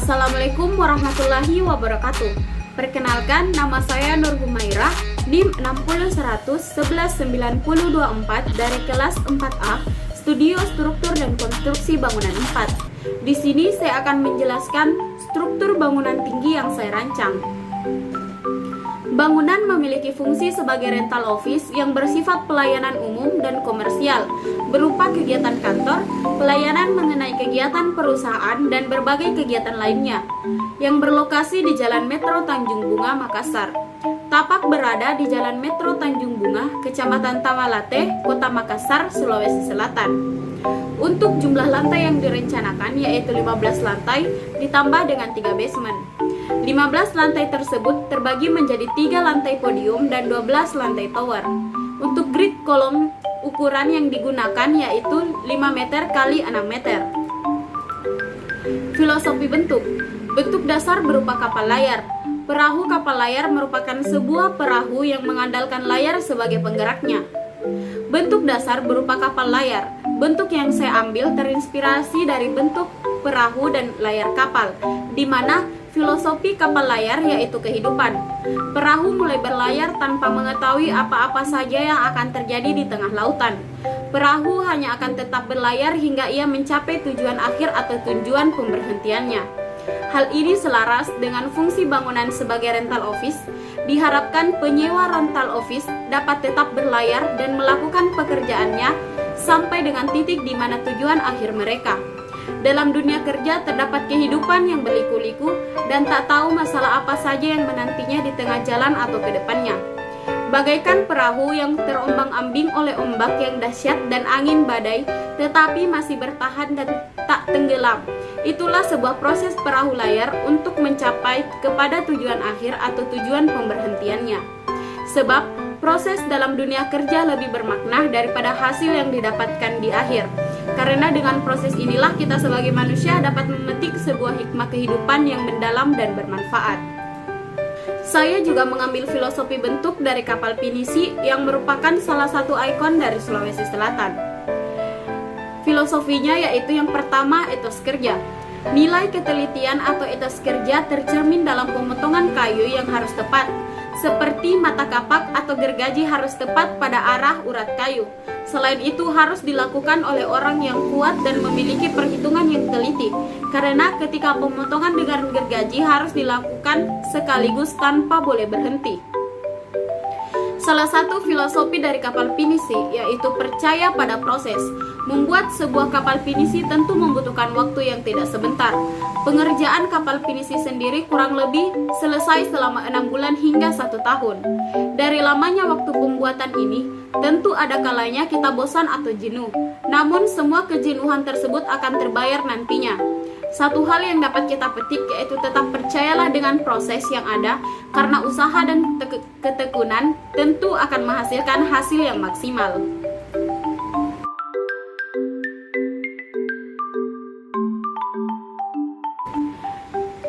Assalamualaikum warahmatullahi wabarakatuh. Perkenalkan, nama saya Nur Humairah, NIM 601011924 dari kelas 4A, Studio Struktur dan Konstruksi Bangunan 4. Di sini saya akan menjelaskan struktur bangunan tinggi yang saya rancang. Bangunan memiliki fungsi sebagai rental office yang bersifat pelayanan umum dan komersial, berupa kegiatan kantor, pelayanan mengenai kegiatan perusahaan, dan berbagai kegiatan lainnya, yang berlokasi di Jalan Metro Tanjung Bunga, Makassar. Tapak berada di Jalan Metro Tanjung Bunga, Kecamatan Tamalate, Kota Makassar, Sulawesi Selatan. Untuk jumlah lantai yang direncanakan yaitu 15 lantai ditambah dengan 3 basement. 15 lantai tersebut terbagi menjadi 3 lantai podium dan 12 lantai tower. Untuk grid kolom, ukuran yang digunakan yaitu 5 meter x 6 meter. Filosofi bentuk. Bentuk dasar berupa kapal layar. Perahu kapal layar merupakan sebuah perahu yang mengandalkan layar sebagai penggeraknya. Bentuk dasar berupa kapal layar. Bentuk yang saya ambil terinspirasi dari bentuk perahu dan layar kapal, di mana filosofi kapal layar yaitu kehidupan. Perahu mulai berlayar tanpa mengetahui apa-apa saja yang akan terjadi di tengah lautan. Perahu hanya akan tetap berlayar hingga ia mencapai tujuan akhir atau tujuan pemberhentiannya. Hal ini selaras dengan fungsi bangunan sebagai rental office. Diharapkan penyewa rental office dapat tetap berlayar dan melakukan pekerjaannya sampai dengan titik di mana tujuan akhir mereka. Dalam dunia kerja terdapat kehidupan yang berliku-liku dan tak tahu masalah apa saja yang menantinya di tengah jalan atau ke depannya. Bagaikan perahu yang terombang-ambing oleh ombak yang dahsyat dan angin badai, tetapi masih bertahan dan tak tenggelam. Itulah sebuah proses perahu layar untuk mencapai kepada tujuan akhir atau tujuan pemberhentiannya. Sebab proses dalam dunia kerja lebih bermakna daripada hasil yang didapatkan di akhir. Karena dengan proses inilah kita sebagai manusia dapat memetik sebuah hikmah kehidupan yang mendalam dan bermanfaat. Saya juga mengambil filosofi bentuk dari kapal pinisi yang merupakan salah satu ikon dari Sulawesi Selatan. Filosofinya yaitu yang pertama, etos kerja. Nilai ketelitian atau etos kerja tercermin dalam pemotongan kayu yang harus tepat, seperti mata kapak atau gergaji harus tepat pada arah urat kayu. Selain itu harus dilakukan oleh orang yang kuat dan memiliki perhitungan yang teliti, karena ketika pemotongan dengan gergaji harus dilakukan sekaligus tanpa boleh berhenti. Salah satu filosofi dari kapal pinisi yaitu percaya pada proses. Membuat sebuah kapal pinisi tentu membutuhkan waktu yang tidak sebentar. Pengerjaan kapal pinisi sendiri kurang lebih selesai selama 6 bulan hingga 1 tahun. Dari lamanya waktu pembuatan ini, tentu ada kalanya kita bosan atau jenuh. Namun semua kejenuhan tersebut akan terbayar nantinya. Satu hal yang dapat kita petik yaitu tetap percayalah dengan proses yang ada, karena usaha dan ketekunan tentu akan menghasilkan hasil yang maksimal.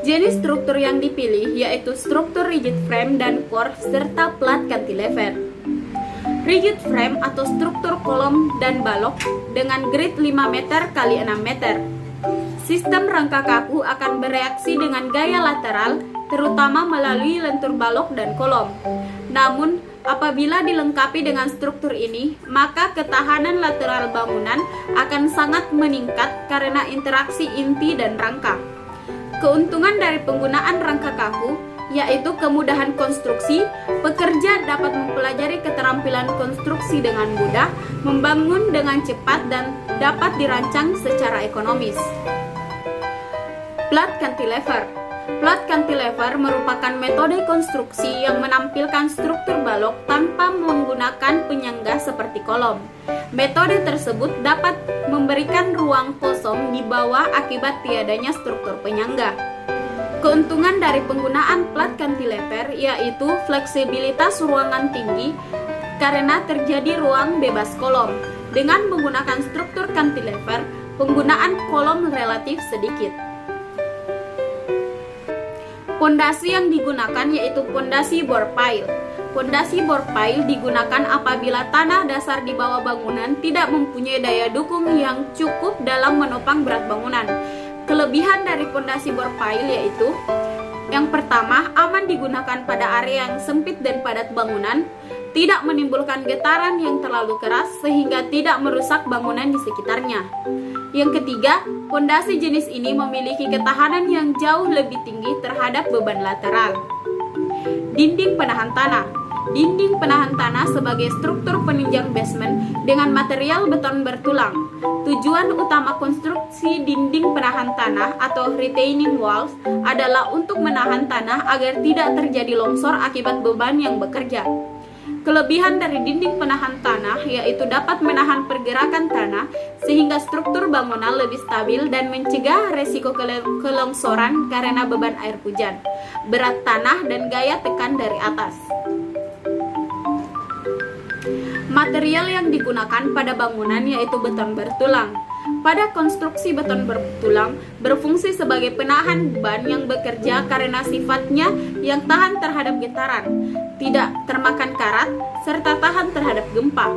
Jenis struktur yang dipilih yaitu struktur rigid frame dan core serta plat cantilever. Rigid frame atau struktur kolom dan balok dengan grade 5 meter x 6 meter. Sistem rangka kaku akan bereaksi dengan gaya lateral, terutama melalui lentur balok dan kolom. Namun, apabila dilengkapi dengan struktur ini, maka ketahanan lateral bangunan akan sangat meningkat karena interaksi inti dan rangka. Keuntungan dari penggunaan rangka kaku yaitu kemudahan konstruksi. Pekerja dapat mempelajari keterampilan konstruksi dengan mudah, membangun dengan cepat, dan dapat dirancang secara ekonomis. Plat cantilever. Plat cantilever merupakan metode konstruksi yang menampilkan struktur balok tanpa menggunakan penyangga seperti kolom. Metode tersebut dapat memberikan ruang kosong di bawah akibat tiadanya struktur penyangga. Keuntungan dari penggunaan plat cantilever yaitu fleksibilitas ruangan tinggi karena terjadi ruang bebas kolom. Dengan menggunakan struktur cantilever, penggunaan kolom relatif sedikit. Pondasi yang digunakan yaitu pondasi bore pile. Pondasi bore pile digunakan apabila tanah dasar di bawah bangunan tidak mempunyai daya dukung yang cukup dalam menopang berat bangunan. Kelebihan dari pondasi bor pile yaitu: yang pertama, aman digunakan pada area yang sempit dan padat bangunan, tidak menimbulkan getaran yang terlalu keras sehingga tidak merusak bangunan di sekitarnya. Yang ketiga, pondasi jenis ini memiliki ketahanan yang jauh lebih tinggi terhadap beban lateral. Dinding penahan tanah. Dinding penahan tanah sebagai struktur penunjang basement dengan material beton bertulang. Tujuan utama konstruksi dinding penahan tanah atau retaining walls adalah untuk menahan tanah agar tidak terjadi longsor akibat beban yang bekerja. Kelebihan dari dinding penahan tanah yaitu dapat menahan pergerakan tanah sehingga struktur bangunan lebih stabil dan mencegah resiko kelongsoran karena beban air hujan, berat tanah, dan gaya tekan dari atas. Material yang digunakan pada bangunan yaitu beton bertulang. Pada konstruksi beton bertulang berfungsi sebagai penahan beban yang bekerja karena sifatnya yang tahan terhadap getaran, tidak termakan karat, serta tahan terhadap gempa.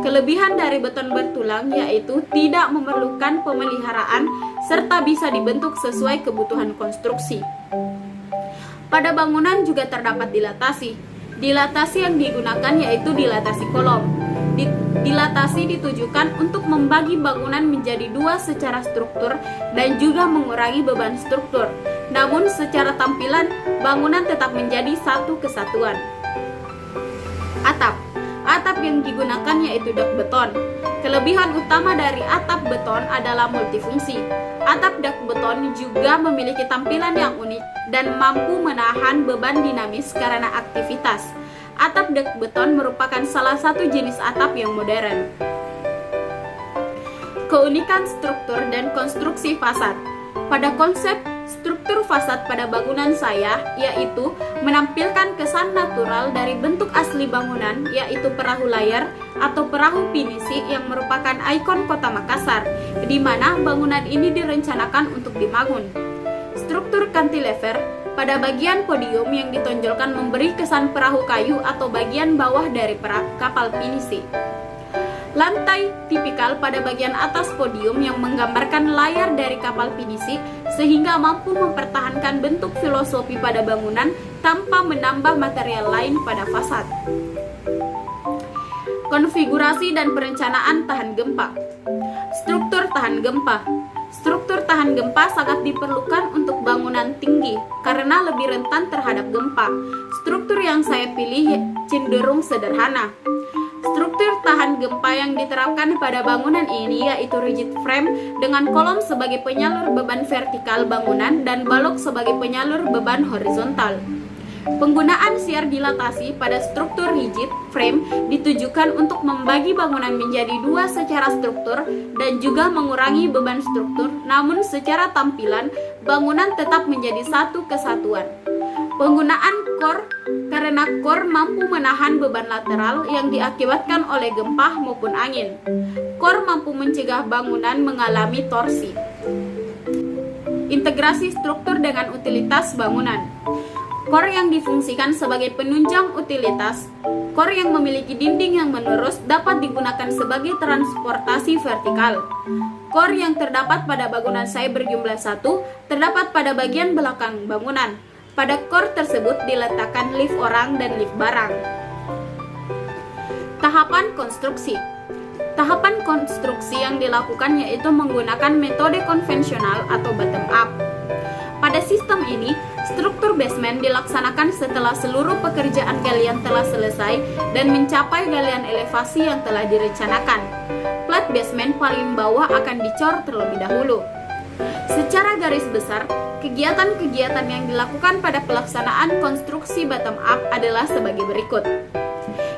Kelebihan dari beton bertulang yaitu tidak memerlukan pemeliharaan serta bisa dibentuk sesuai kebutuhan konstruksi. Pada bangunan juga terdapat dilatasi. Dilatasi yang digunakan yaitu dilatasi kolom. Dilatasi ditujukan untuk membagi bangunan menjadi dua secara struktur dan juga mengurangi beban struktur. Namun secara tampilan, bangunan tetap menjadi satu kesatuan. Atap. Atap yang digunakan yaitu dok beton. Kelebihan utama dari atap beton adalah multifungsi. Atap dak beton juga memiliki tampilan yang unik dan mampu menahan beban dinamis karena aktivitas. Atap dak beton merupakan salah satu jenis atap yang modern. Keunikan struktur dan konstruksi fasad. Pada konsep struktur fasad pada bangunan saya yaitu menampilkan kesan natural dari bentuk asli bangunan yaitu perahu layar atau perahu pinisi yang merupakan ikon kota Makassar, di mana bangunan ini direncanakan untuk dibangun. Struktur cantilever pada bagian podium yang ditonjolkan memberi kesan perahu kayu atau bagian bawah dari kapal pinisi. Lantai tipikal pada bagian atas podium yang menggambarkan layar dari kapal pinisi sehingga mampu mempertahankan bentuk filosofi pada bangunan tanpa menambah material lain pada fasad. Konfigurasi dan perencanaan tahan gempa. Struktur tahan gempa. Struktur tahan gempa sangat diperlukan untuk bangunan tinggi karena lebih rentan terhadap gempa. Struktur yang saya pilih cenderung sederhana. Struktur tahan gempa yang diterapkan pada bangunan ini yaitu rigid frame dengan kolom sebagai penyalur beban vertikal bangunan dan balok sebagai penyalur beban horizontal. Penggunaan siar dilatasi pada struktur rigid frame ditujukan untuk membagi bangunan menjadi dua secara struktur dan juga mengurangi beban struktur, namun secara tampilan bangunan tetap menjadi satu kesatuan. Penggunaan core karena core mampu menahan beban lateral yang diakibatkan oleh gempa maupun angin. Core mampu mencegah bangunan mengalami torsi. Integrasi struktur dengan utilitas bangunan. Core yang difungsikan sebagai penunjang utilitas. Core yang memiliki dinding yang menerus dapat digunakan sebagai transportasi vertikal. Core yang terdapat pada bangunan saya berjumlah 1 terdapat pada bagian belakang bangunan. Pada core tersebut diletakkan lift orang dan lift barang. Tahapan konstruksi. Tahapan konstruksi yang dilakukan yaitu menggunakan metode konvensional atau bottom up. Pada sistem ini, struktur basement dilaksanakan setelah seluruh pekerjaan galian telah selesai dan mencapai galian elevasi yang telah direncanakan. Plat basement paling bawah akan dicor terlebih dahulu. Secara garis besar, kegiatan-kegiatan yang dilakukan pada pelaksanaan konstruksi bottom up adalah sebagai berikut.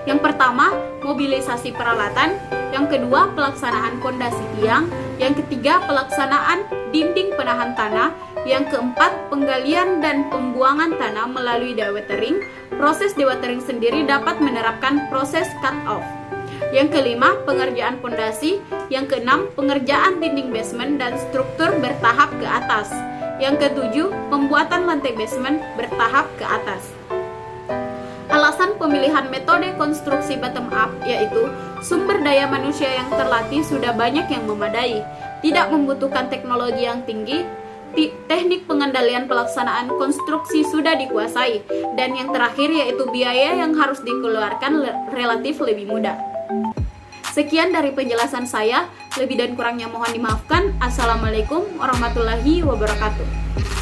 Yang pertama, mobilisasi peralatan. Yang kedua, pelaksanaan pondasi tiang. Yang ketiga, pelaksanaan dinding penahan tanah. Yang keempat, penggalian dan pembuangan tanah melalui dewatering. Proses dewatering sendiri dapat menerapkan proses cut-off. Yang kelima, pengerjaan pondasi. Yang keenam, pengerjaan dinding basement dan struktur bertahap ke atas. Yang ketujuh, pembuatan lantai basement bertahap ke atas. Alasan pemilihan metode konstruksi bottom up yaitu sumber daya manusia yang terlatih sudah banyak yang memadai, tidak membutuhkan teknologi yang tinggi, teknik pengendalian pelaksanaan konstruksi sudah dikuasai, dan yang terakhir yaitu biaya yang harus dikeluarkan relatif lebih mudah. Sekian dari penjelasan saya, lebih dan kurangnya mohon dimaafkan. Assalamualaikum warahmatullahi wabarakatuh.